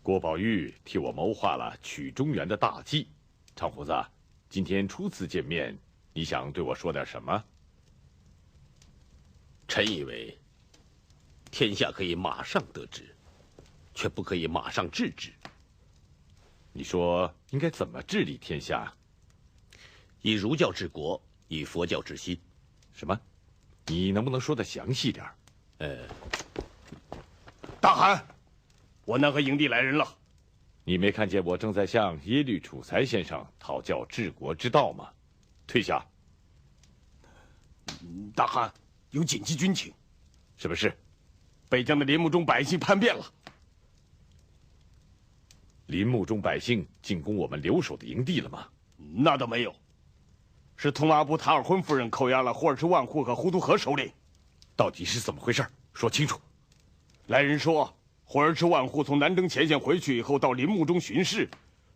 郭宝玉替我谋划了取中原的大计。长胡子，今天初次见面，你想对我说点什么？臣以为，天下可以马上得知，却不可以马上治之。你说应该怎么治理天下？以儒教治国，以佛教治心。什么？你能不能说得详细点？大汗，我那和营地来人了。你没看见我正在向耶律楚材先生讨教治国之道吗？退下。大汗，有紧急军情。什么事？北疆的林木中百姓叛变了。林木中百姓进攻我们留守的营地了吗？那倒没有，是通阿部塔尔浑夫人扣押了霍尔赤万户和呼图河首领。到底是怎么回事？说清楚。来人说，霍尔赤万户从南征前线回去以后，到林木中巡视，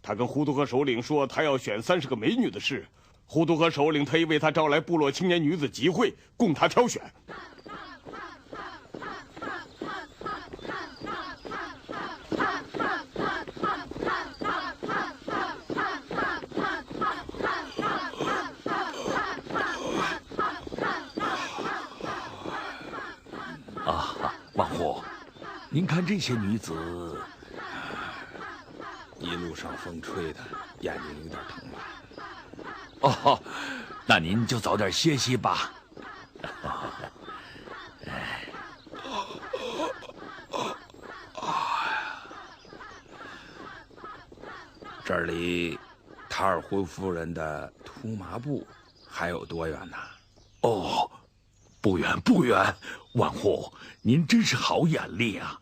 他跟呼图河首领说他要选30个美女的事。呼图河首领特意为他招来部落青年女子集会，供他挑选。万户，您看这些女子，一路上风吹的，眼睛有点疼了。哦，那您就早点歇息吧。这离塔尔浑夫人的图麻布还有多远呢？哦，不远不远。万户，您真是好眼力啊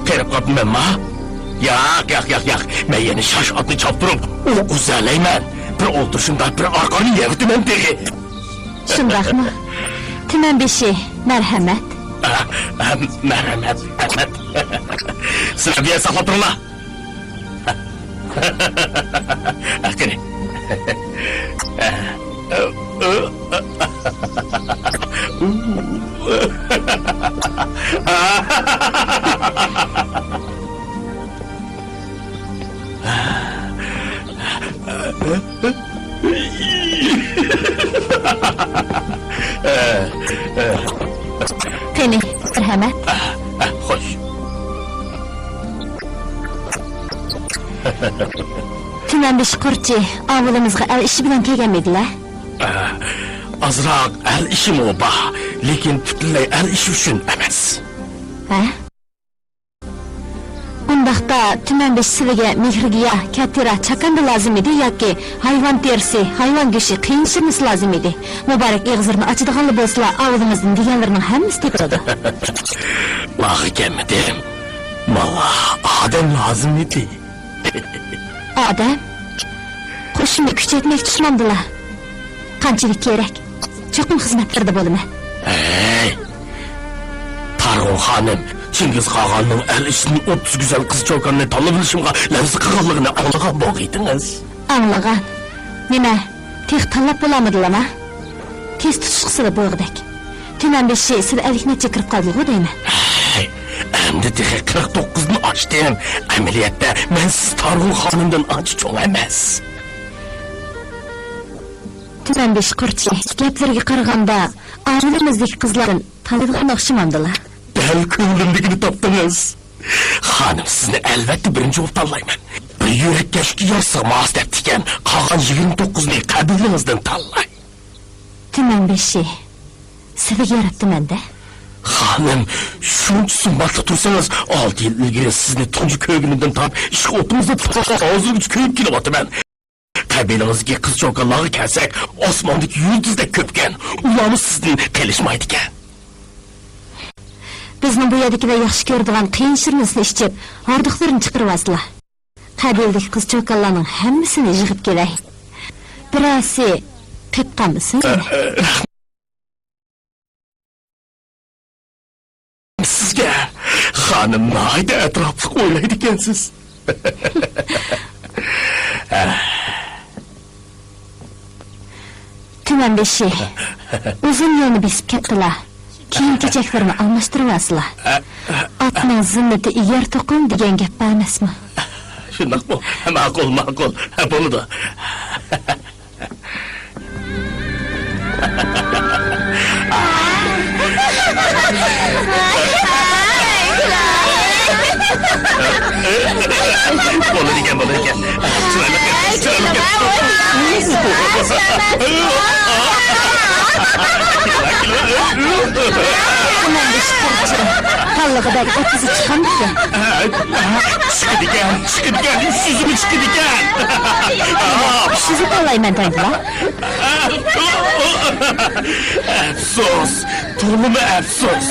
！Terkap memma? Yak. Ben yeni şaşatını çaptırıp o güzeleymen. Bir oturuşunda bir arkanı yevdimen degi. Şundaqmı? Tümen beşi, merhamet. Merhamet. Sıra bir saklatırla. Akını. Qani, merhamet. Hoş. Tümen beşi qurchi, avulumuzga el ishi bilan kelganmidilar? Azroq el ishim u bor, lekin butunlay el ishi uchun emas. Ha? Undaqda tümen beşi sizlarga mehrigiya, kattira chaqanda lozim edi yoki hayvon terisi, hayvon go'shti qiyin lozim edi. Muborak eg'zirni ochadiganlar bo'lsalar, avulumizning deganlarining hammasi tepadi. Vaqi kelmadim. Malla odam lozim edi. Odam? Qo'shinni kuchaytmoqchi tushmandilar. Qanchalik kerak? Cho'qim xizmatlarda bo'laman. Hey! Targ'un xonim, Chingiz Qog'onning el ishini 30 go'zal qiz cho'konini tanib bilishimga lafzi qilganligini anglagan bo'g'idingiz. Anglagan. Nima? Tex tanlab bo'lamadilarmi? Tez tutishqisida bo'g'dak. Tuman beshi siz aliknacha kirib qoldi-ku deyman. Hey! Endi tex 49 ni ochdim. Amaliyotda men siz Targ'un xonimdan ancha cho'ng emas. Tuman beshi qurchi, gaplariga qaraganda oilamizdagi qizlardan tanlaydigan o'xshamamdilar. Dal ko'nglimdagini topdingiz. Xonim, sizni albatta birinchi bo'lib tanlayman. Bir yurakka shu yarsa mos deb ekan, qolgan 29 ni qabilingizdan tanlay. Tuman beshi sizga yaratdim-da. Xonim, shuncha sumbatli tursangiz, 6 yil ilgari sizni tunji ko'nglimdan topib, ish o'timizda hozirgacha ko'yib kelyapman. Qabilingizga qiz cho'qonlarga kelsak, osmondagi yulduzdek ko'pkan. Ularni sizdan qilishmaydi ekan. Bizning bu yerdagilar yaxshi ko'radigan qiyin shirnisni ichib, hordiqlarini chiqaryapsizlar. Qabildagi qiz-cho'kanlarning hammasini yig'ib kelay. Birasi qetqanmisin? Sizga xonim nihoyat atrofli o'ylaydi ekansiz. Tumanbeshi uzun yo'lni besib ketdilar. Kiyim-kechaklarni almashtiryapsizlar. Otning zinnati egar to'qim degan gap emasmi? Shundoqmi? Ma'qul. Bo'ladi. Bo'ladi ekan. Qallig'idagi otizi chiqamdi ekan. Chiqdi ekan. Yüzümü chiqdi ekan. Sizni tanlayman tanglar. Afsus. To'g'rimi afsus?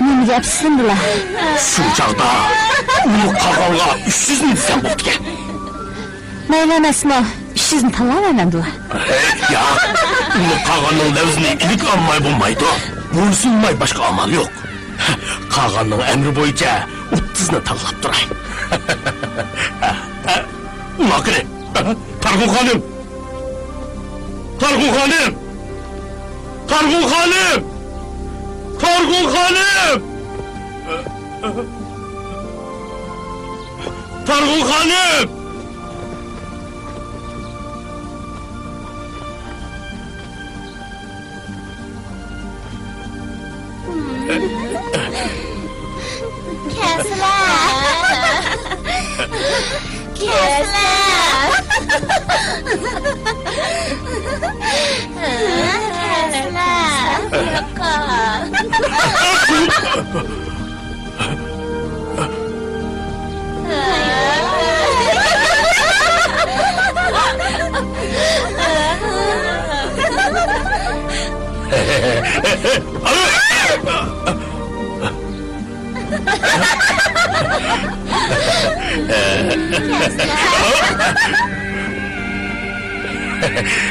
Nimaga afsuslandilar? Shu chog'da uni qog'onga 300 ming desam bo'pti ekan. Mayli emasmi? 300 ni tanlamaymandilar. Yo'q. Uni qog'onning lavzini ilik olmay bo'lmaydi. Bo'lsinmay boshqa amal yo'q. Qog'onning amri bo'yicha 30 ni tanlab turay. Uloqni. Targ'un xonim. Targ'un xonim.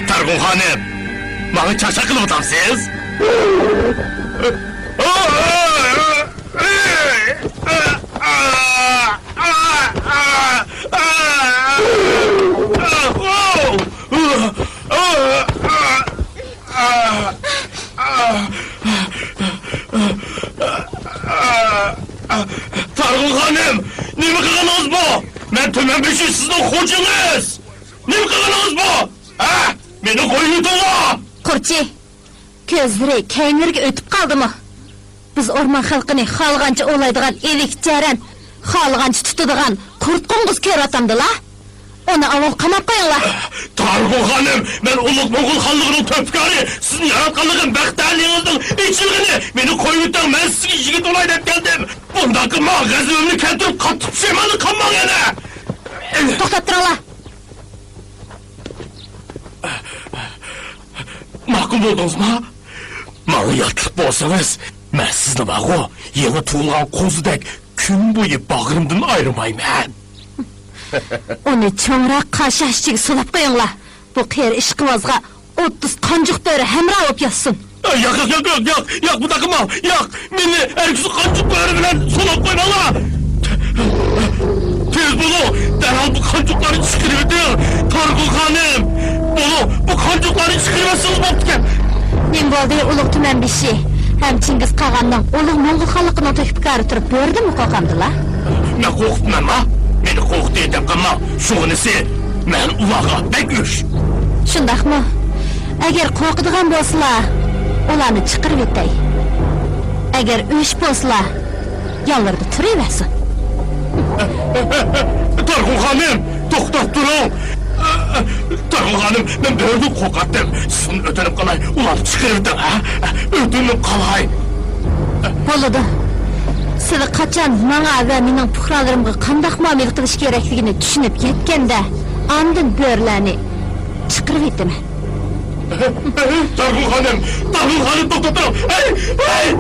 Targ'un xonim, menga chaqchaq qilib o'tasiz? Targ'un xonim, nima qilganingiz bu? Men Tumanbeshi sizning xo'jangiz. Nima qilganingiz bu? Meni qo'yib yutinglar. Qurchi, ko'zlari kaynlarga o'tib qoldimi? Biz o'rmon xalqini xohlagancha o'laydigan elik jaran, xohlagancha tutadigan qurt qo'ng'iz ko'ratamdilar. Uni avval qamab qo'yinglar. Targ'un xonim, men ulug' mo'g'ul xalqining topkari, sizning yaratganligim baxtliligingizning ichligini meni qo'yib yuting, men sizga yigit olay deb keldim. Bundan qilma, g'azabimni keltirib qattiq pushaymonlik qilmang yana. To'xtab turinglar. Ma'qul bo'ldingizmi? Menga yotib bo'lsangiz, men sizni bag'o, yangi tug'ilgan qo'zidek kun bo'yi bag'rimdan ayirmayman. Uni cho'ngroq qashashchiga solib qo'yinglar. Bu qiyr ishqibozga 30 qanjiq bo'ri hamroh olib yotsin. Yo'q, bu qilma. Yo'q, meni erkisi qanjiq bo'ri bilan solib qo'yinglar. Tez bo'ling, darhol bu qanjiqlarni chiqarib o'ting. Targ'un xonim, bu qanjiqlarni chiqarmasangiz bo'pti. Men bo'ldi ulug' Tumanbeshi. Ham Chingiz qog'onning ulug' mo'g'ul xalqining topkari turib bo'rdimi qo'qamdilar? Men qo'rqitmanmi? Meni qo'rqitdi deb qilma. Shunisi, men ularga beküş. Shundaqmi? Agar qo'rqadigan bo'lsalar, ularni chiqarib o'tay. Agar o'sh bo'lsalar, yollarda turaversin. Targ'un xonim, to'xtab turing. Targ'un xonim, men birni qo'rqatdim. Sizni o'tinib qolay, ularni chiqarib o'ting, ha? O'tinib qolay. Bo'ladi. Siz qachon menga va mening puhralarimga qanday muomala qilish kerakligini tushunib yetganda, andin bo'rlarni chiqarib o'taman. Targ'un xonim, to'xtab turing.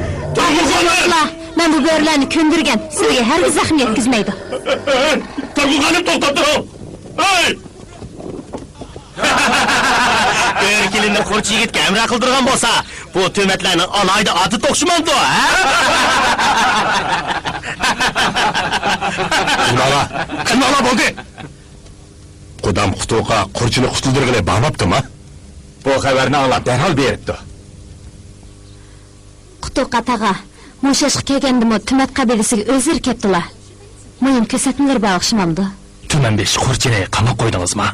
Ben bu böğürlerini köndürgen, sizge herkes zahim yetkizmeydi. Turgut Hanım to'xtab tur. Hey! Böğürkelinde kurçu yigitke emre kıldırgan bolsa, bu tümetlerinin alayda adı tokşumandı o, ha? Qilmala bo'ldi. Qudam Qutuqa qurchini qutuldirgani bormabdimi? Bu xabarni anglab darhol beribdi. Qutuqa tağa, Mo'shashqa kelgandimi Tumat qabilasiga o'zir ketdilar. Muhim ko'rsatmalar bag'ishmamdi. Tumanbesh qurchini qamab qo'ydingizmi?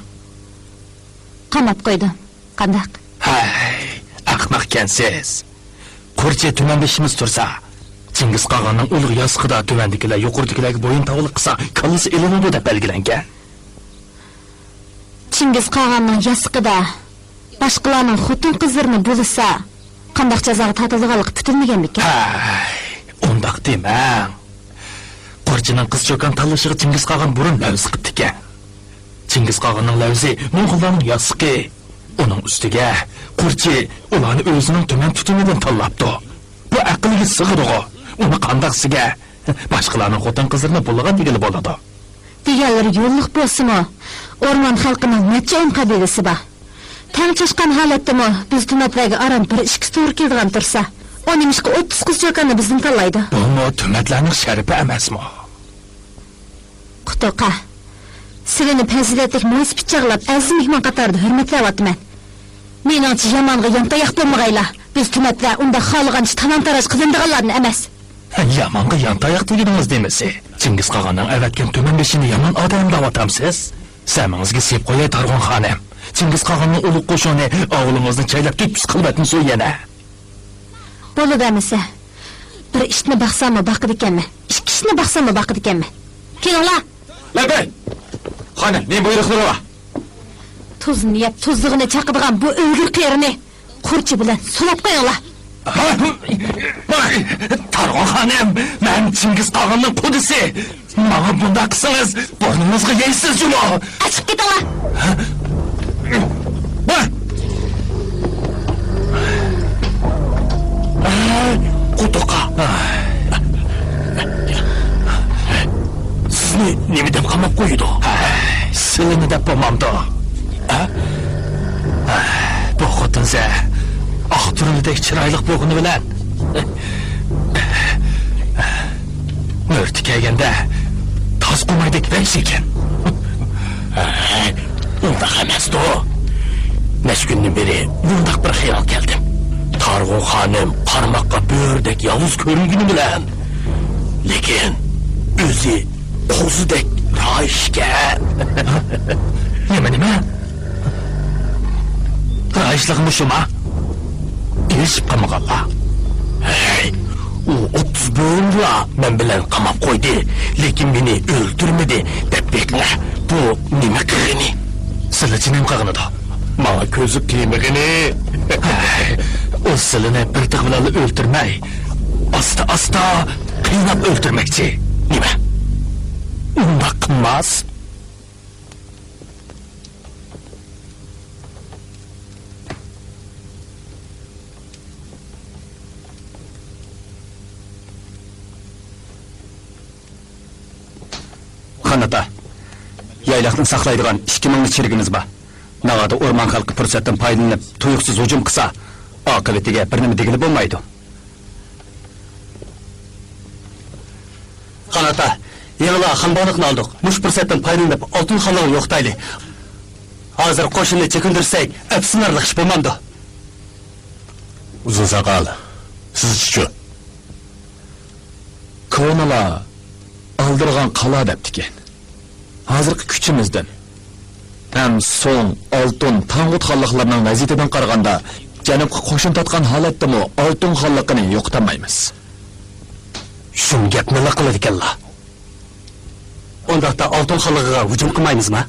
Qamab qo'ydim. Qandaq? Hay, ahmoqkansiz. Qurchi tumanbeshimiz tursa, Chingiz Qog'onning ulug' yasqida tumandikilar yuqoridagilarga bo'yin tovliq qilsa, kallasi ilinadi deb belgilangan. Chingiz Qog'onning yasqida boshqalarning xotin qizlarini bo'lsa, qandaq jazoga tortilganligi tutilmagan ekan. Hay, undaq demang. Qurchining qiz cho'kan tanlashiga Chingiz Qog'on burun lavz qildi ekan. Chingiz Qog'onning lavzi Mo'g'ullarning yasqi. Uning ustiga Qurchi ularni o'zining tuman tutumidan tanlabdi. Bu aqlga sig'idi-ku. Uni qandaqsiga boshqalarning xotin qizlarini bo'lgan degili bo'ladi. Deganlari yo'lliq bo'lsa-mu, o'rmon xalqining necha o'n qabilasi bor. Tang chashqan holatdami biz tumatlarga aram bir ishki to'g'ri kelgan tursa, uning ishqi 30 qiz cho'kanni bizning tanlaydi. Bu tumatlarning sharifi emasmi? Qutuqa, sizlarni fazilatli mo'z pichoqlab aziz mehmon qatorida hurmatlayapman. Meningcha yomonga yantayoq bo'lmag'aylar. Biz tumatlar unda xohlagan ish tamom taraj qilindiganlarni emas. Yamonga yantayoq deganingiz demasi. Chingiz Qog'onning avatgan tumanbeshini yomon odam deb atamsiz. Samingizga sep qo'yay Targ'on xonim. Chingiz Qog'onning ulug' qo'shini o'g'lingizni chaylab tepkis qilbatni so'yana. Bo'ladi amasa. Bir ishni baxsammi baqid ekanman. Ikki ishni baxsammi baqid ekanman. Kelinglar. Labay! Xonim, men buyruqlar va. Tuzini yeb, tuzlig'ini chaqadigan bu o'lgur qerini Qurchi bilan sulab qo'yinglar. Targ'on xonim, men Chingiz Qog'onning qudisi. Menga bunda qilsangiz, burningizga yeysiz jumo. Achib ketinglar. Qutuqa. Sizni nima deb qamab qo'ydi? Silini deb bo'lmamdi. Bu xotinsa oqturilidek chiroyli bo'lgani bilan Murti kelganda toz qo'maydek besh ekan. Unda emasdi. Necha kundan beri bundaq bir xayol keldim. Targ'on xonim qarmoqqa bo'rdek yovuz ko'ringani bilan, lekin o'zi qo'zidek roishga. Nima? Roishlig'imi shuma? Erishib qamaganlar. Hey, u 30 bo'ynla men bilan qamab qo'ydi, lekin meni o'ldirmadi deb bekla. Bu nima qilgani? Sizlarchi nima qilganida? Menga ko'zi qiymagani. O silini bir tig' bilan o'ldirmay, asta qiynab o'ldirmoqchi. Nima? Unda qilmas. Xonata, yaylaqni saqlaydigan 2000 chirigimiz bor. Nag'ada o'rmon xalqi fursatdan foydalanib tuyuqsiz hujum qilsa, oqibatiga bir nima degili bo'lmaydi. Xonata, yig'la xonbonliqni oldik. Mush fursatdan foydalanib oltin xonlarni yo'qtayli. Hozir qo'shinni chekindirsak, afsunarlik ish bo'lmamdi. Uzun saqal, siz-chi? Ko'nalar aldırgan qala deptiken. Hazırki küçümüzden hem son, altın, Tangut xallıqlarının vaziyetinden qaraganda janubga qo'shin tatgan holatdami altın xallıqini yo'qtamaymiz. Shun gapni nima qiladi ekanlar? Undaqda altın xalliqiga hujum qilmaymizmi?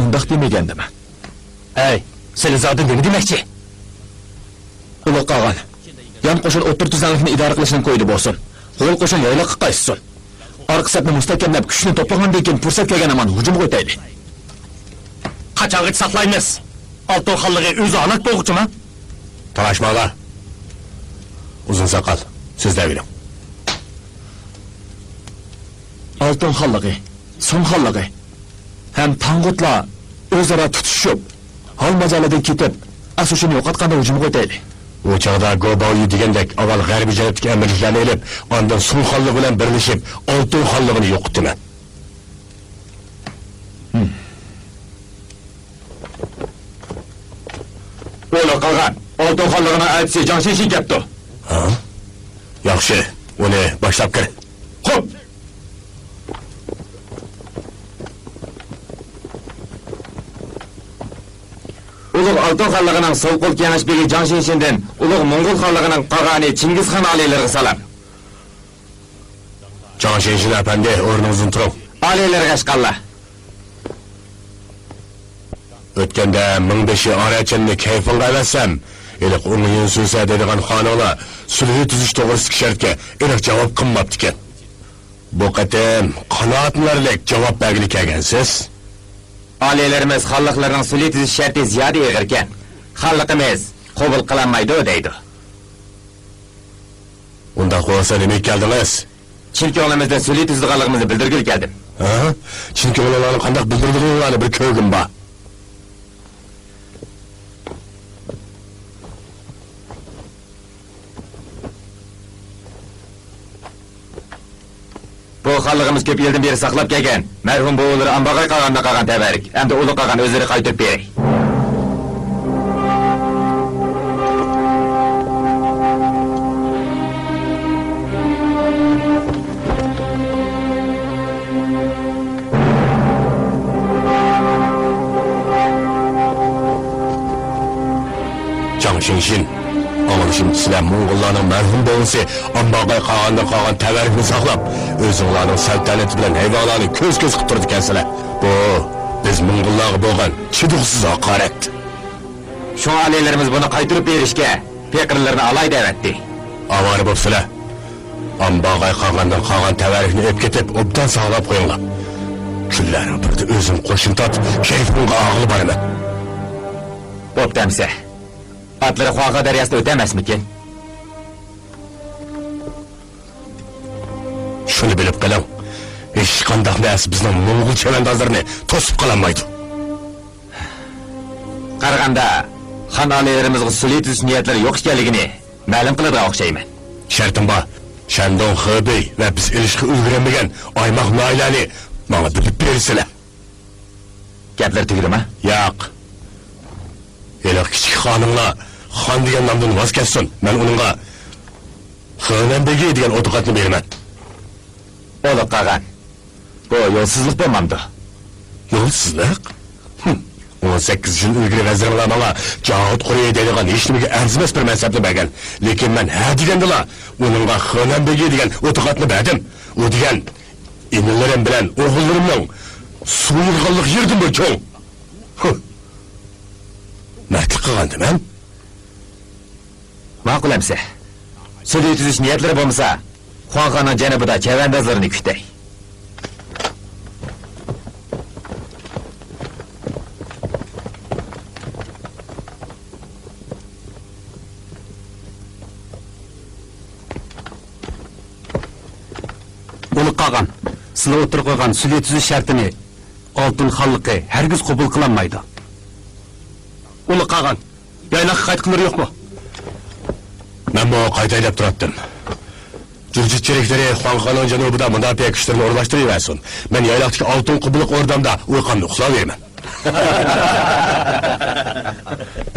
Undaq demagandimi? Hey, sen zodin nima demoqchi? Ulug' Qog'on, yan qo'shin o'tir tuzanlikni idora qilishni qo'ydi bo'lsin. Qo'l qo'shin yayloqqa qaytsin. Arqa safni mustahkamlab kuchni to'plagandan keyin fursat kelgan aman hujum qo'yaylik. Qachongacha saqlaymiz? Altın xalliqi o'zi aniq bo'lguchimi? Talashmalar. Uzun sakal, sizler bilin. Altın xallığı, son xallığı. Hem tangutla özara tutuşup, almacalıdan ketip, asuşunu yo'qotganda hujum qo'yayli. O çağda Gobao'yu degandek avval g'arbiy janubdagi amirliklarni elib, ondan Sun xonligi bilan birlashib, Oltin xonligini yo'qotdi men. O'la qolgan, Oltin xonligini aytsa Jiang Shinshin ketdi. Ha? Yaxshi, uni boshlab kir. Xo'p. Ulug' Oltin xonligining sol qo'l kengashbegi Jiang Shinshindan ulug' Mo'ng'ul xonligining qog'ani Chingizxon aliylarga salom. Jiang Shinshin apandi, o'rningizdan turing. Aliylarga chiqqanlar. O'tganda 1500 arachinni kayfinga avatsam, iliq o'ngin so'zsa deydigan xoninglar sulh tuzish to'g'risidagi shartga iliq javob qilmabdi ekan. Bu qatam qanoatlarlik javob bergili kelgansiz. Aliylarimiz xalqlarning sulh tuzish sharti ziyoda ig'ir ekan. Xalqimiz qabul qilinmaydi deydi. Unda qo'ysa nima keldingiz? Chunki olamizda sulh tuzganligimizni bildirgil keldim. Ha? Chunki ularni qanday bildirdilarini bir ko'rgim bor. Bu xalqimiz ko'p yildan beri saqlab kelgan marhum bobolar ambag'ay qolganda qolgan tabarik. Endi ulug' qolgan o'zlari qaytarib beray. Jiang Shinshin, anglashim sizlar Mo'ng'ullarning marhum bo'lsa, ambag'ay qolganda qolgan tabarikni saqlab, o'zinglarning saltanati bilan hayvonlarni ko'z qilib turdi ekansizlar. Bu biz Mo'ng'ullarga bo'lgan chidiqsiz haqorat. Shu aliylarimiz buni qaytarib berishga fikrlarni alay deyapti. Avara bo'lsalar, ambag'ay qolgandan qolgan tabarikni olib ketib, obdan saqlab qo'yinglar. Kunlarning birida o'zim qo'shin tot, kayfimga og'ilib boraman. Bo'ptamsa. Atları Xuaqa daryasida o'tamasmikin? Shuni bilib qoling. Hech qanday narsa bizning Mo'ng'ul chavandozlarini to'sib qololmaydi. Qaraganda xon aliylarimizga sulh tuzish niyatlari yo'q ekanligini ma'lum qiladi o'xshayman. Shartim bor. Shandong Xebey va biz ilishga ulgurmagan oymoq noilani menga bilib bersizlar. Gaplar tugdimi? Yo'q. Iliq kichik xonimlar xon degan nomdan voz kechsin. Men uningga Xonanbegi degan o'tiqatni beraman. O'liq qolgan. Bu yo'lsizlik bo'lmamdi. Yo'lsizlik? 18 yil ilgari vazirlar menga Jahod Quriy degan hech nimaga arzimas bir mansabni bergan. Lekin men ha degandilar, uningga Xonanbegi degan o'tiqatni berdim. U degan inillarim bilan o'g'illarimning suyirg'anlik yerdim bu cho'ng. Ma'qul qilgandim men. Ma'qul amsa. Sulh tuzish niyatlari bo'lmasa, Xuanxonning janubida chavandozlarini kutay. Ulug' qolgan, sizlar o'tirib qo'ygan sulh tuzish shartini Oltin xonligi hargiz qabul qilinmaydi. Ulug' qolgan, yayloqqa qaytqilari yo'qmi? Men bu qaytaylab turatdim. Jurjit cheriklari Xuanxonning janubida mudofaa kuchlarini o'rnashtirayversin. Men yayloqdagi oltin qubliq o'rdamda uyqamni uxlayveraman.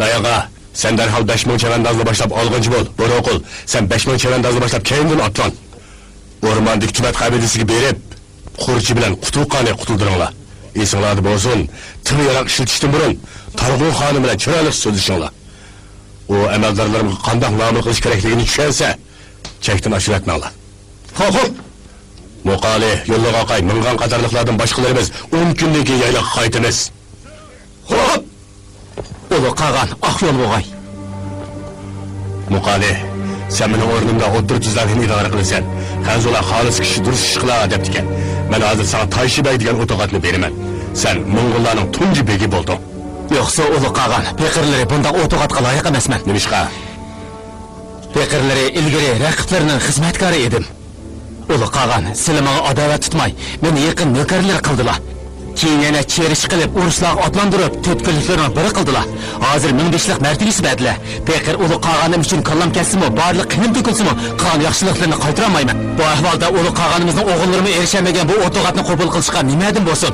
Dayaqa, sen darhol 5000 chavandozni boshlab olg'inchi bo'l. Bo'roqul, sen 5000 chavandozni boshlab keyindan otlan. O'rmondik tumat qabilasiga berib, Qurchi bilan Qutuqqani qutuldiringlar. Esinglarda bo'lsin, til yaroq ishlatishdan burun Targ'un xonim bilan chiroyli so'zlashinglar. O amaldorlarimga qanday muomala qilish kerakligini tushunsa, chekdan ashlatmanglar. Xo'p. Muqali, yo'lga qoqay, mingan qatorliqlardan boshqalarimiz 10 kundan keyin yayloqqa qaytamiz. Xo'p. Ulug' qolgan, oq yo'l bo'g'ay. Muqali, sen meni o'rnimda o'ttir tuzlarni idora qilasan. Hanzola xolis kishi durust ish qila debdi ekan. Men hozir sana Tayshiybay degan o'toqatni beraman. Sen Mo'ng'ullarning tunji begi bo'lding. Yo'qsa ulug' qolgan, peqirlari bunda o'toqatga loyiq emasman. Nimishqa? Bekirleri ilgiri raqiblarning xizmatkori edim. Ulu qağan, sizlar menga adovat tutmay, meni yaqin nökarlar qildilar. Keyin yana cherish qilib, urushlarga otlantirib, to'tkunliklarni biri qildilar. Hozir 1000 martabasi berdilar. Bekir ulu qağanim uchun kallam kesimi, barliq qinim to'kilsimi, qilgan yaxshiliklarni qaytaramayman. Bu ahvolda ulu qağanimizning o'g'illarimi erishamagan bu o'toqatni qabul qilishga nimadan bo'lsin?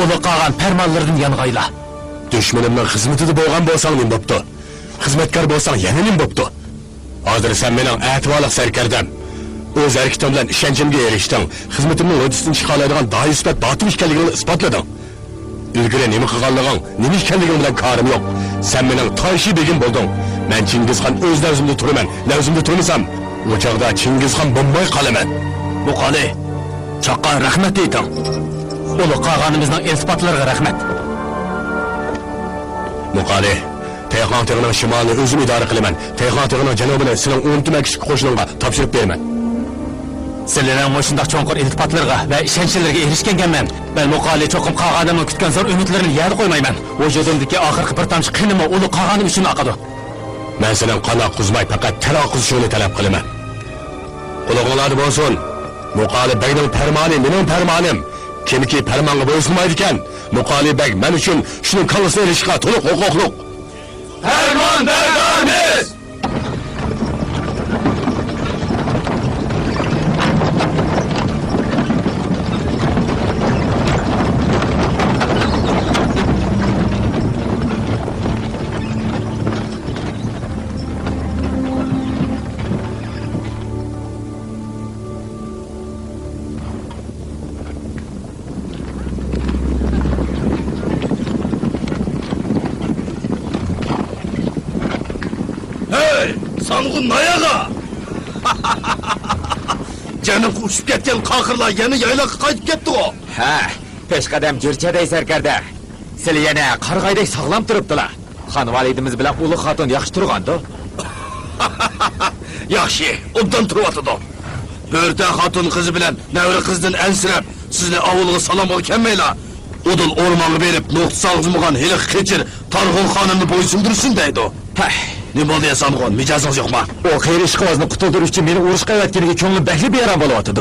Ulu qağan farmonlaridan yang'ayla. Düşmanımның xizmatida bo'lgan bo'lsang nim bo'pti. Xizmatkor bo'lsang yana nim bo'pti. Hozir sen mening a'tiboliq sarkardam. O'z harakatim bilan ishonchimga erishding. Xizmatimning rejisidan chiqa oladigan doisbat botil ekanligini isbotlading. Ilgari nima qilganliging, nima ekanliging bilan ko'rim yo'q. Sen mening toshi begim bo'lding. Men Chingizxon o'z navzimda turaman. Navzimda turmasam, bu chog'da Chingizxon bo'lmay qolaman. Muqoli, chaqqan rahmat ayting. Ulu qağanimizning iltifotlariga rahmat. Muqoli, Tayxon tog'ining shimolini o'zim idora qilaman. Tayxon tog'ining janubini sizning 10 kishi qo'shinga topshirib beraman. Sizlarning mushundaq cho'nqur iltifotlarga va ishonchlarga erishganman. Men Muqoli cho'qim qağanimni kutgan zo'r umidlarini yerda qo'ymayman. Vujudimdagi oxirgi bir tomchi qinimi ulu qağanim uchun oqadi. Men sening qanoq quzmay faqat taloq qilishingni talab qilaman. Qulog'inglarda bo'lsin. Muqoli bagning farmoni mening farmonim. Kimki farmonga bo'ysunmaydi ekan, Muqoli bag men uchun shuning kallasini erishga to'liq huquqliq. Farmon beramiz. Sanğun ayağa! Canım uçup ketken kakırlar yeni yaylağa kayıp gitti o. Ha, peshqadam jirchaday sarkarda. Sizlar yana qarg'ayday sog'lom turibdilar. Xon validimiz bilan ulu xotin yaxshi turgandi. Yaxshi, obdan turibdi. Börte hatun kızı bilen nevri kızdan ensirep sizle avulga salam ol kelmeyla. Odul ormanı verip noqt salgızmıgan helik keçir Tarğun xanını boysundursun deydi o. Ne boldu ya Samğon, mijazınız yok mu? O qeyri ishqivozni qutultirish uchun meni urushqa aytganiga ko'nglim bakli beram bo'lyapti.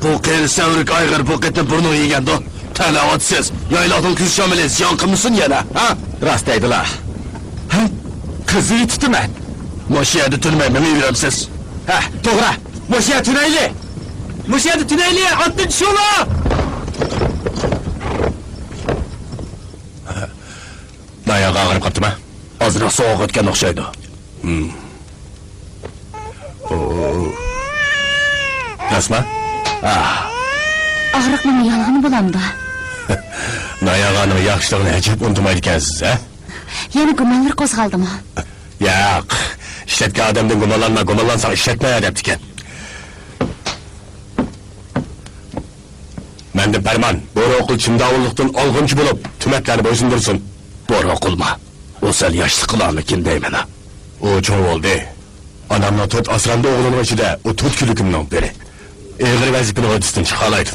Bu qeyri savrik ayg'ir bu qetni burnini yegandi. Talavatsiz, yayladın kız şamili ziyon qilmisin yana, ha? Rost aydilar. Ha? Qizni yetibman. Moshiyada tunmay meni yuramsiz. Ha, to'g'ri. Moshiya tunayli. Moshiyada tunayli, otdan tushula. Dayağı ağırıp kaptı mı? Azıcık soğuk ötken okşaydı. Nasıl mı? Ağrıqning yalğını bulamda. Dayağı hanımı yaxşılığını hecip unutmaydı ekansiz, ha? Yana gumonlar qo'zg'aldimi? Yo'q, ishlatgan odamdan gumonlansang ishlatmay debdi ekan. Menda farmon, Bo'roqul chimdavullikdan olg'inchi bo'lib, tumaklarni bo'ysundursin. Bo'roqulma. O sel yaşlı kılarlıkin deymen ha. O çoğu oldu. Anamla tut asranda oğlunun içinde o tut külükümden beri. Eğri vazifini ödüsün çıkalaydı.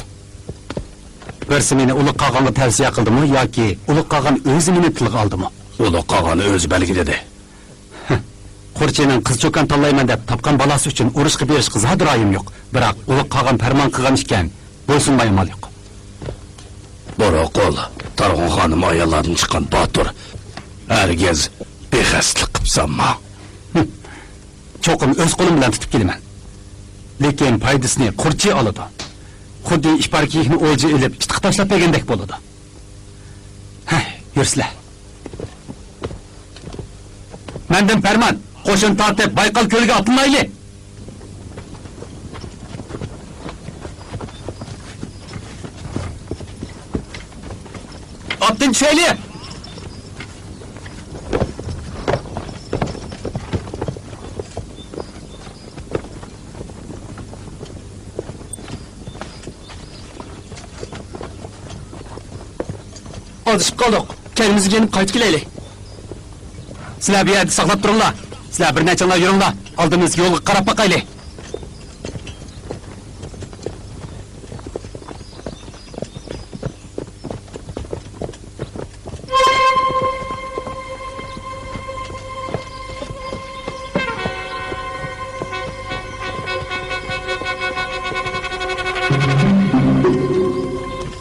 Birisi meni uluq qağanға tavsiya qildimi yoki uluq qağan o'zi meni tilga oldimi? Uluq qağanı o'zi belgiledi. Qo'rchining qiz cho'kan tanlayman deb topgan balasi uchun urushga berishga zodirayim yo'q. Biroq uluq qağan farmon qilgan ekan, bo'ysunmay mal yo'q. Bo'roqul, Tarğun xanım ayollardan chiqqan botur. Herkes bir xəstlik qıpsanma. Çoqum öz qo'lim bilan tutib kelaman. Lekin foydasini qo'rchi oladi. Xuddi ishbarkiyni o'lja ilib itqi tashlab bergandek bo'ladi. Yursizlar. Mendan farmon, qo'shin tortib Bayqal ko'liga otilmayli. Otdan tushayli. Adışıp kaldık. Kendimizi gelip kayıt gileyle. Sizler bir yerde saklat durunla. Sizler bir neçanlar yürünla. Aldığımız yolu karap bakayla.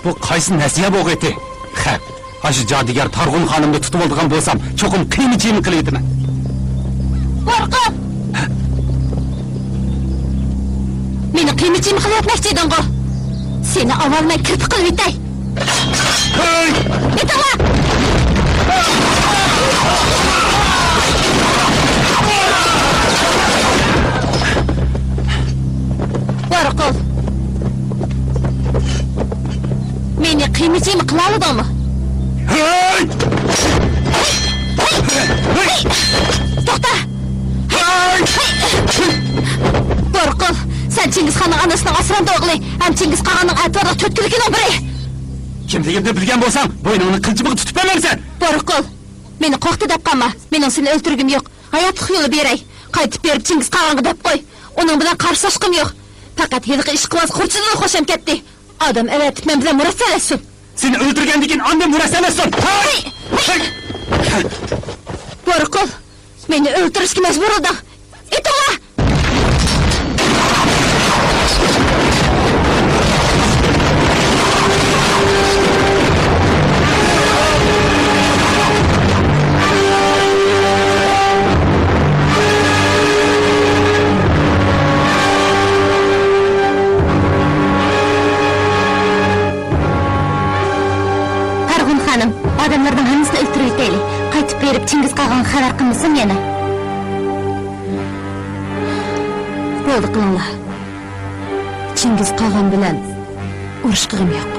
Bu qaysi nasiya bo'g'eti? Ha, aşı jadigar Targ'un xonimni tutib oldigan bo'lsam, cho'qim qiymi-chiymi qilib yetaman. Qo'rqib! Meni qiymi-chiymi qilyapmoqchi eding-ku. Seni avvalman kirpi qilib yetay. Hey! Yetinglar! Qo'rqib! Meni qiymi-chiymi qila oldingmi? Hey! To'xta! Qo'rqib! Sen Chingizxonning onasining asrandi o'g'li, ham Chingiz Qog'onning atvarda to'tkiligini biri. Kimligimni bilgan bo'lsam, bo'yningni qilchibig'i tutib bermaysan. Qo'rqib! Meni qo'rqdi deb qolma. Mening seni o'ltirgim yo'q. Hayotlik yo'li beray. Qaytib berib Chingiz Qog'onga deb qo'y. Uning bilan qarshilashqim yo'q. Faqat yilqi ishqiboz Xurchidni xo'sham ketdi. Odam avatib men bilan murasalashsin. Seni o'ldirgandan keyin ondan murasalashsin. Qo'rqib! Meni o'ldirishga majbur eding. Yetinglar! Targ'un xonim, odamlardan hammasini o'ltirib yetaylik. Qaytib berib Chingiz Qog'on xabar qilmasin yana. Bo'ldi qilinglar. Chingiz Qog'on bilan urushqim yo'q.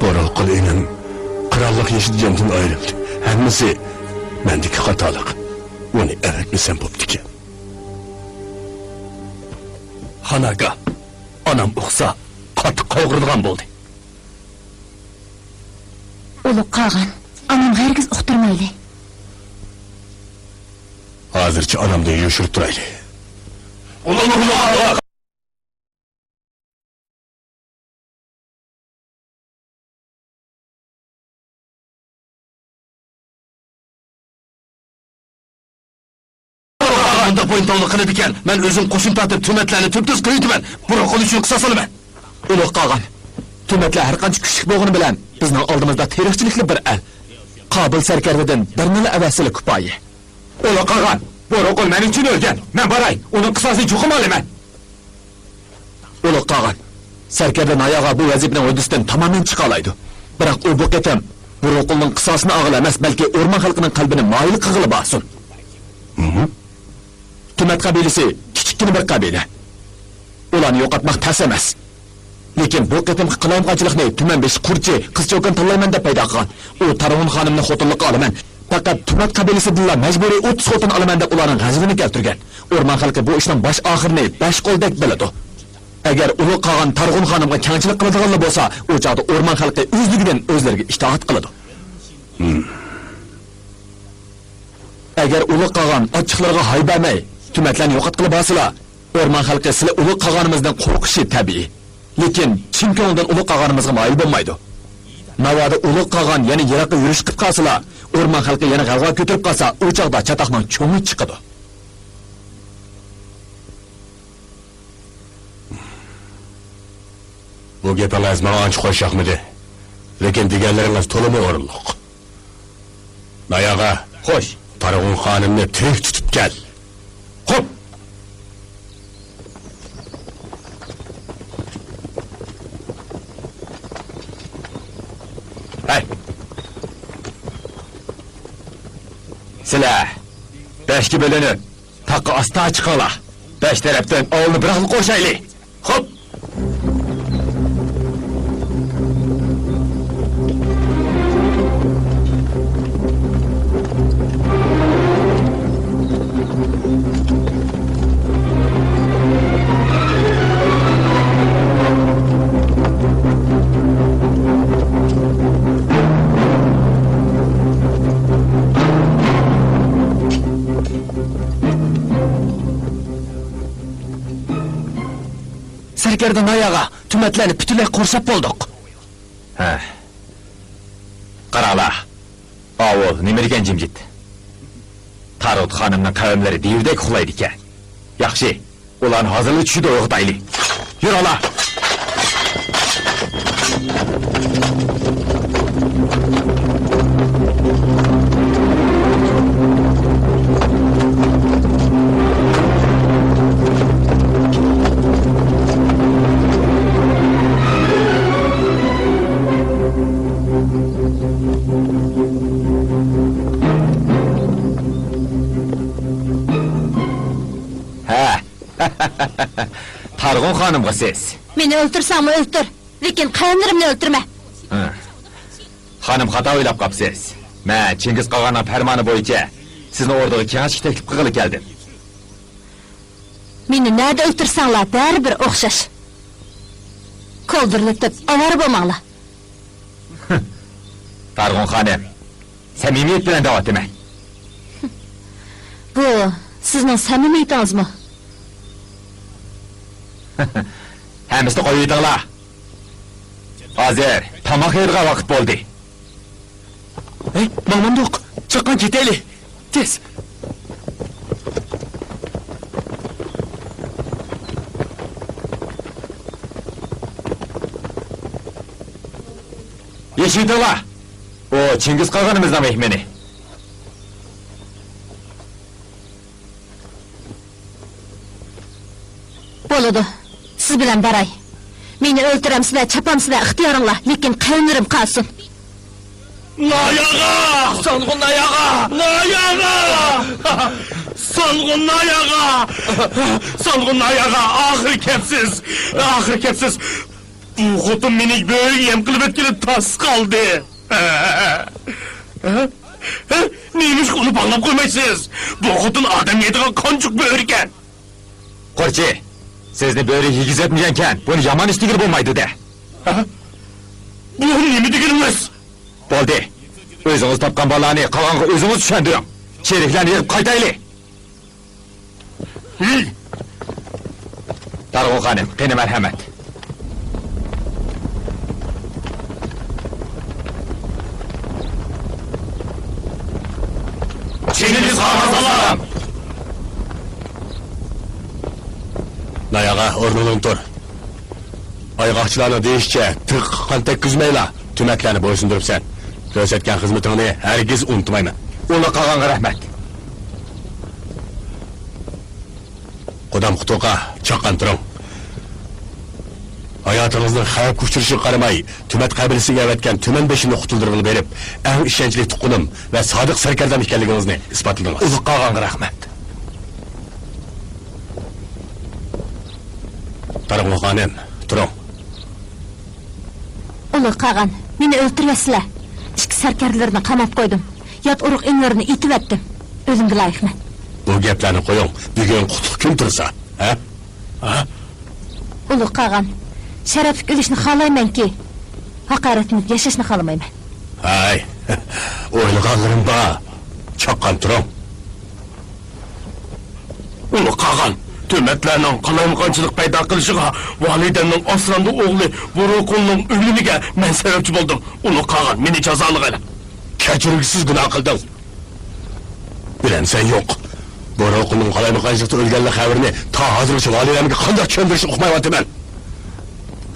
Boraqul enim krallık yaşayacağımdan ayrıldı. Hemmisi mendeki hatalık. Onu evet mi sen boptu ki? Xonaga onam uxsa qattiq qayg'uradigan bo'ldi. Ulug' Qog'on, onam hargiz uqtirmaydi. Hozircha onamdan yoshirib turayli. Anda poyintovni qilib ekan, men o'zim qo'shin tortib tumatlarni tubtuz qo'yibman. Buroqol uchun qisas olaman. Ulug' Qog'on, tumatlar har qancha kuchli bo'lgani bilan bizning oldimizda teriqchilikli bir el. Qobil sarkardadan bir nima avasili kupoyi. Ulug' Qog'on, buroqol men uchun o'lgan. Men boray, uning qisosini cho'qim olaman. Ulug' Qog'on, sarkardan oyog'i bu vazifaning o'disidan tamoman chiqa oladi. Biroq u bu qatam buroqolning qisosini og'il emas, balki o'rmon xalqining qalbini moyil qilib olsin. Tumat qabilasi kichikkina bir qabila. Ularni yo'qotmoq tas emas. Lekin bu qatimki qilonqachilikni tuman besh qurchi qiz-cho'kan tanlayman deb paydo qilgan. U Targ'un xonimni xotinlikqa olaman. Faqat tumat qabilasi dilla majburiy 30 xotin olaman deb ularning g'azabini keltirgan. O'rmon xalqi bu ishning bosh oxirini besh qo'ldek biladi. Agar Ulug' Qog'on Targ'un xonimga kengchilik qiladiganlar bo'lsa, u chaqda o'rmon xalqi o'zligidan o'zlariga itoat qiladi. Agar Ulug' Qog'on ochiqlarga haybermay tumatlarni yo'qot qilib olsalar, o'rmon xalqi sizlar Ulug' Qog'onimizdan qo'rqishi tabiiy. Lekin chin ko'ngildan Ulug' Qog'onimizga moyil bo'lmaydi. Navoda Ulug' Qog'on yana yiroqqa yurish qilib qolsalar, o'rmon xalqi yana g'alva ko'tarib qolsa, u chaqda chatoqning cho'ngi chiqadi. Bu gapingiz menga ancha qo'shaqmidi. Lekin deganlaringiz to'liq o'rinliq. Nayaga, Xo'sh, Targ'un xonimni tirik tutib kel. xo'p. Hey. Sizlar beshga bo'linib, taqqa asta chiqinglar. Besh tarafdan ovulni bir xil qo'shaylik. Xo'p. Sarkardan oyoqqa tumatlarni butunlay qo'rshab bo'ldik. Ha. Qaranglar. Avul, nima degan jimjit? Tarot xonimning qavmlari devdek uxlaydi ekan. Yaxshi, ularni hozirlik tushida uyg'otaylik. Yur ola. Targ'un xonimga siz. Meni o'ltirsangmi o'ltir, lekin qavmlarimni o'ltirma. Xonim xato o'ylab qopsiz. Men Chingiz Qog'onning farmoni bo'yicha sizni o'rniga kengash taklif qilg'ili keldim. Meni nada o'ltirsanglar baribir o'xshash. Qo'ldirlatib, avara bo'lmanglar. Targ'un xonim, samimiyat bilan da'vat etmang. Bu sizning samimiyatingizmi? Hammasi qo'yinglar. Hozir tomoq yerga vaqt bo'ldi. Mamandoq, chiqqan ketaylik. Tez. Eshitinglar. O Chingiz Qog'onimizning mehmoni. Bo'ladi. Siz bilan baray. Meni o'ltiramsizlar, chapamsizlar, ixtiyoringlar, lekin qavmlarim qolsin. Nayağa! Salgın nayağa! Nayağa! Salgın nayağa! Salgın nayağa! Ahir kepsiz! Ahir kepsiz! Bu xotun meni böyle yem kılıp etkili tas kaldı! Neymiş onu bağlap koymaysınız? Bu xotun adam yediğen koncuk böğürken! Qo'rchi, sizni böyle yigiz etmeyenken bunu yaman iştigir bo'lmaydi de. Bu nemi deganimiz? Bo'ldi. O'zingiz topgan bolani qog'onga o'zingiz tushundiring. Sheriklarni yig'ib qaytaylik. Targ'un xonim, qani marhamat. Chingiz Xonga salom. Nayağa o'rnidan tur. Ayg'oqchilarning deyishicha, tiq qon tekkizmaylar. Tumaklarni bo'ysundiribsan. Ko'rsatgan xizmatingni hargiz unutmayman. Uni Qog'onga rahmat. Qudam qutuqa chaqqan turing. Hayotingizni xavf kuchtirishga qaramay, Tumat qabilasiga avatgan tuman beshini qutuldirib berib, eng ishonchli tuqunim va sodiq sarkardan ekanligingizni isbotladingiz. Uni Qog'onga rahmat. Targ'un xonim, turing. Ulug' Qog'on, meni o'ltiryapsizlar. Ikki sarkarlarni qamab qo'ydim. Yot urug' inlarini itib etdim. O'zimga loyiqman. Bu gaplarni qo'ying. Bugun qutuq kun tursa, ha? Ulug' Qog'on, sharafli o'lishni xohlaymanki, haqoratni yashashni xohlamayman. Hay, o'ylaganlarim bor. Chaqqan turing. Ulug' Qog'on, Tümetlerinin qalaymaqonchilik paydo qilishiga, validemning osrandi o'g'li Buruqulning o'limiga men sababchi bo'ldim. Ulug' Qog'on, meni jazolig'ayla. Kechirgisiz gunoh qildim. Bilamsan yo'q. Buruqulning qalaymaqonchilikda o'lganlik xabarini ta hozirgacha validemga qanday tushuntirishni uqmayapman.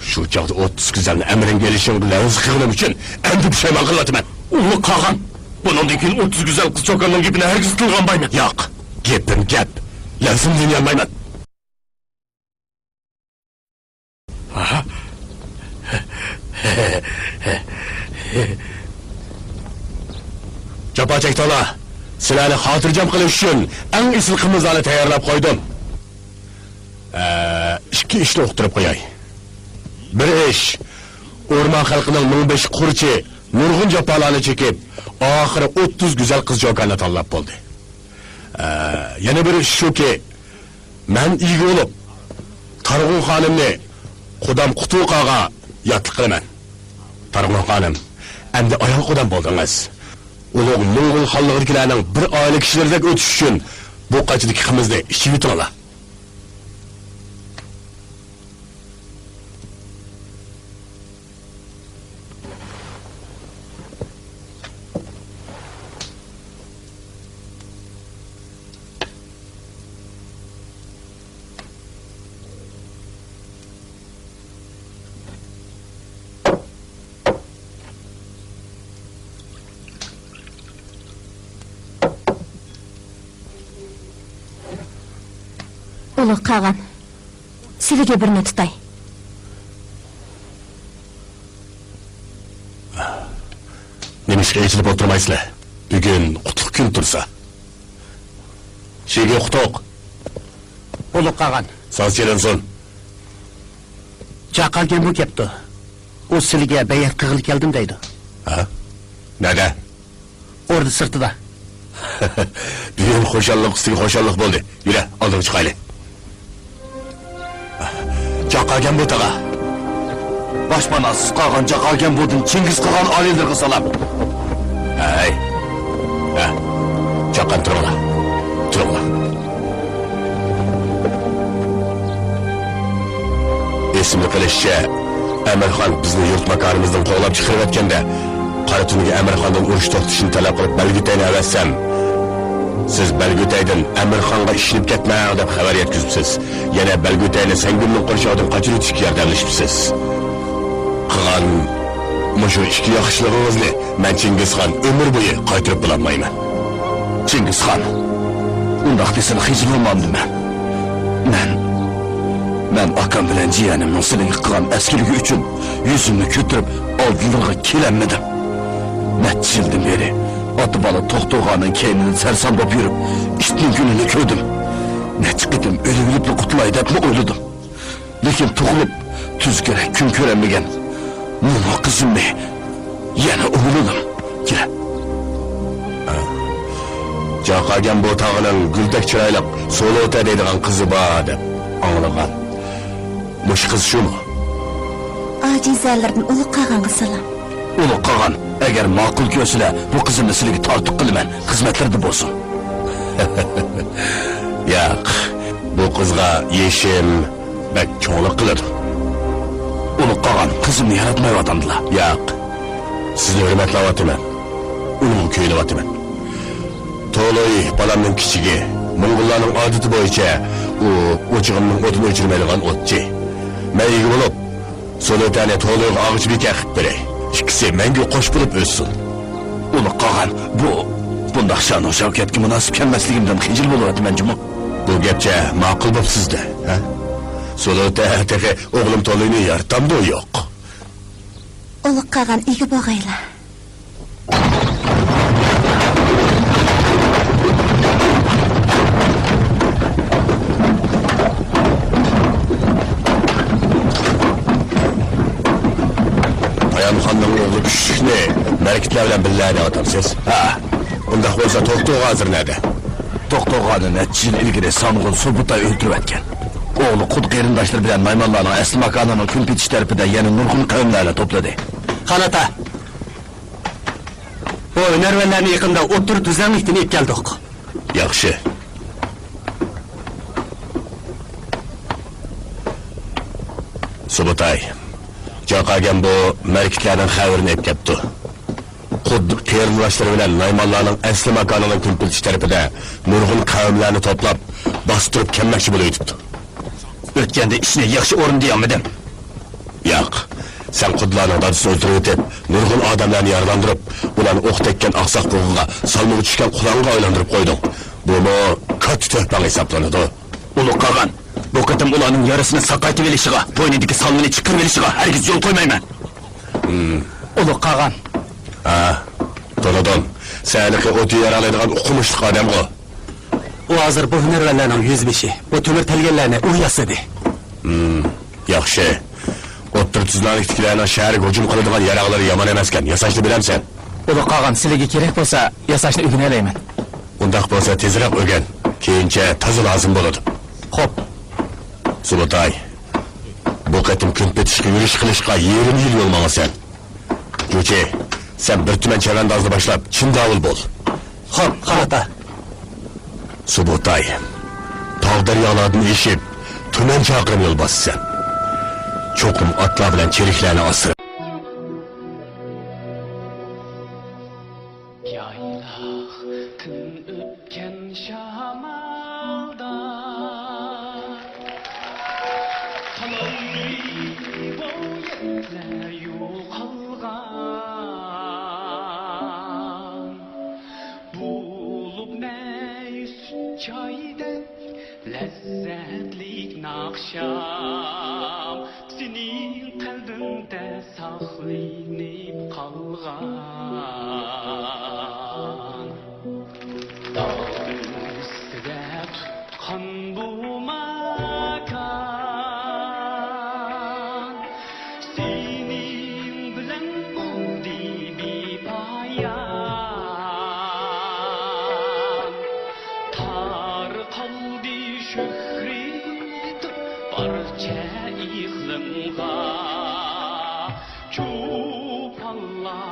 Shu chaqda 30 güzelni emrin gelişini lafız qilganim uchun endi pushaymon qilyapman. Ulug' Qog'on, bundan keyin 30 güzel qiz cho'kanning gapini hargiz tilg'anmayman. Yo'q, gapim gap. Lafzim dinlamayman. Japa chektolar, sizlarni xotirjam qilish uchun eng esil qimizlarni tayyorlab qo'ydim. Ikki ishni uqtirib qo'yay. Bir ish, o'rmon xalqining 15 qurchi nurg'un jafolarni chekib, oxiri 30 go'zal qiz jo'kanni tanlab bo'ldi. Yana bir ish shuki, men ega bo'lib, Targ'un xonimni Qudam Qutuqaga yotliq qilaman. Targ'un xonim, endi ayol qudam bo'ldingiz. Ulug' Mo'g'ul xalqidagilarning bir oila kishilaridek o'tish uchun bu qachidagi qimizni ichib yutinglar. Ulug' qag'an, sizga birni tutay. Nemishga echilib o'tirmaysizlar? Bugun qutlug' kun tursa. Shega qutuq. Ulug' qag'an. So'z kelinsin. Chaqalgan bu kepti. O sizga bayat qilg'il keldim deydi. Ha? Nada? Orada sirtida. Bugun xo'shallik ustiga xo'shallik bo'ldi. Yura, oldin chiqaylik. Chaqalgan bu taga. Boshpanasiz qolgan chaqalgan budin Chingiz qilgan oliylarga salom. Ay. Ha. Chaqan turinglar. Turinglar. Esimni qilishcha, Amirxon bizni yurt makarimizdan qo'g'lab chiqarayotganda, qora tuniga Amirxondan urush to'xtatishni talab qilib Balgutayni avassam, siz Balgutaydan Amirxonga ishinib ketmang deb xabar yetkazibsiz. Yana Balgutayni Sangulning qurshoqdan qochirib o'tishga yordamlashibsiz. Qilgan mushu ikki yaxshilig'ingizni men Chingizxon umr bo'yi qaytarib bo'lolmayman. Chingizxon, undaq desini hech bo'lmadim men. Men akam bilan jiyanimning sizlarga qilgan askarligi uchun yuzimni ko'tarib oldinlarga kelanmadim. Necha yildan beri ota bola to'xtog'aning keynini sarson bo'lib yurib, ishning kunini ko'rdim. Necha qitim o'lib qutulay deb o'yladim. Lekin tug'ilib tuz kerak kun ko'ramagan Muna qizimni yana o'g'lidim. Kela. Chaqalgan bu tog'ining guldak chiroyli So'lota deydigan qizi bor deb anglagan. Mush qiz shumi? Ajizlardan ulug' qag'anga salom. Ulug' qag'an, agar ma'qul ko'rsizlar, bu qizimni sizlarga tortiq qilaman, xizmatlarda bo'lsin. Yo'q, bu qizga yeshim bak cho'liq qiladi. Ulug' qag'an, qizimni yaratmayotgandilar. Yo'q. Sizni hurmatlayapman. Uning kuylayapman. To'loy bolamning kichigi, Mo'ng'ullarning odati bo'yicha u o'chig'imning o'tini o'chirmaydigan o'tchi. Menga bo'lib, So'lotani To'loyga og'ich qilib beray. Ikkisi menga qo'sh bo'lib o'ssin. Ulug' qag'an, bundoq sha'nu shavkatga munosib kelmasligimdan xijil bo'lyapman juma. Bu gapcha ma'qul bo'psizda, ha? So'lota tehe o'g'lim To'loyni yartamdi yo'q. Ulug' qag'an ega bo'g'aylar. Ayamxonning o'g'li Kuchukni Markitlar bilan birga otamsiz. Ha. Unda bo'lsa To'xtoq hozir nada? To'xtoqni necha yil ilgari Samg'ul Subutay o'ldirib atgan. O'g'li qud qarindoshlar bilan maymonlarning asli makonini kun bitish tarafida yana nurg'un qavmlarni to'pladi. Xalata. O nervenlarni yaqinda o'tir tuzamlikdan yetib keldik. Yaxshi. Subutay. Chaqalgan bu Markitlarning xabarini aytibdi. Xuddi qarindoshlar bilan maymonlarning asli makonini kun bitish tarafida nurg'un qavmlarni to'plab bostirib kelmoqchi bo'laydi. O'tganda ishni yaxshi o'rindayolmadim. Yo'q. Sen qudlarning dadisini o'ldirib o'tib, nurg'un odamlarni yaralandirib, ularni o'q tekkan oqsoq qo'g'iga salmoq tushgan Qur'onga aylantirib qo'yding. Buni katta tuhfa hisoblanadi. Ulug' qag'an, bu qatim ularning yarasini saqaytib olishiga, bo'ynidagi salmini chiqarib olishiga hargiz yo'l qo'ymayman. Ulug' qag'an. Ha, To'ladan, seniqi o'ti yaralaydigan o'qimishli odamga. U hozir bu hunerlarning yuzbeshi, bu temir talganlarni u yasadi. Yaxshi. O'ttir tuzlarliklarni shaharga hujum qiladigan yaraqlar yomon emaskan. Yasashni bilamsan. Ulug' qag'an, sizlarga kerak bo'lsa, yasashni o'rganalayman. Undaq bo'lsa tezroq o'rgan. Keyincha toza lozim bo'ladi. Xo'p. Subutay. Bu qatim kun bitishga yurish qilishga 20 yil yo'l mang'asan. Jo'che, sen bir tuman chavandozni boshlab, chin davul bo'l. Xo'p, xalata. Subutay. Tog' daryolardan eshib, tuman chaqirim yo'l bossan. Cho'qim otlar bilan cheriklarni ostirib. Çayda lezzet naqsham sening qalbingda saqlanib qolgan ustida tutqan bu makon sening bilan bo'ldi bepoyon tar qoldi shuhrat barcha iqlimga cho'ponlar